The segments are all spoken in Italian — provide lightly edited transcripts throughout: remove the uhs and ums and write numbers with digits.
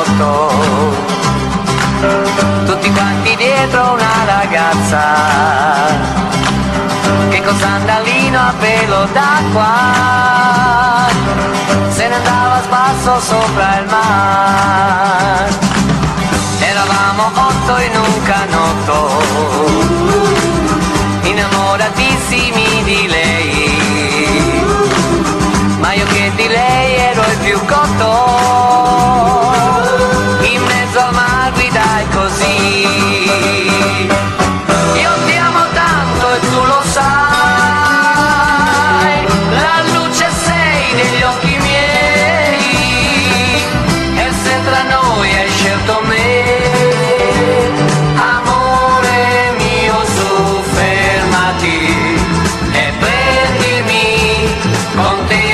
canotto, tutti quanti dietro una ragazza che col sandalino a pelo d'acqua se ne andava a spasso sopra il mare. Eravamo 8 in un canotto, innamoratissimi di lei, ma io che di lei ero il più cotto, in mezzo al mar guidai così. Io ti amo tanto e tu lo sai, la luce sei negli occhi miei, e se tra noi hai scelto me, amore mio, su fermati e prendimi con te.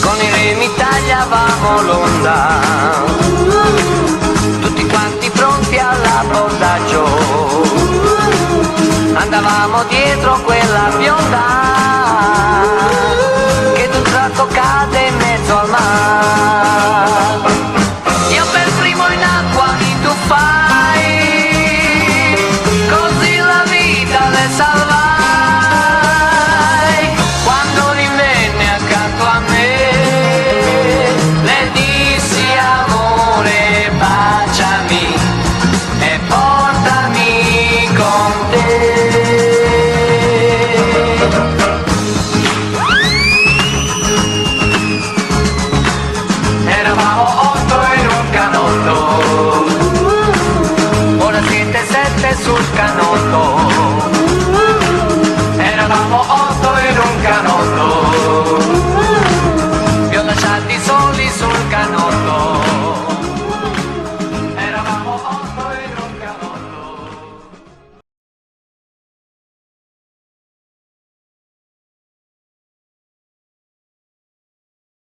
Con i remi tagliavamo l'onda, tutti quanti pronti all'abbordaggio, andavamo dietro quella bionda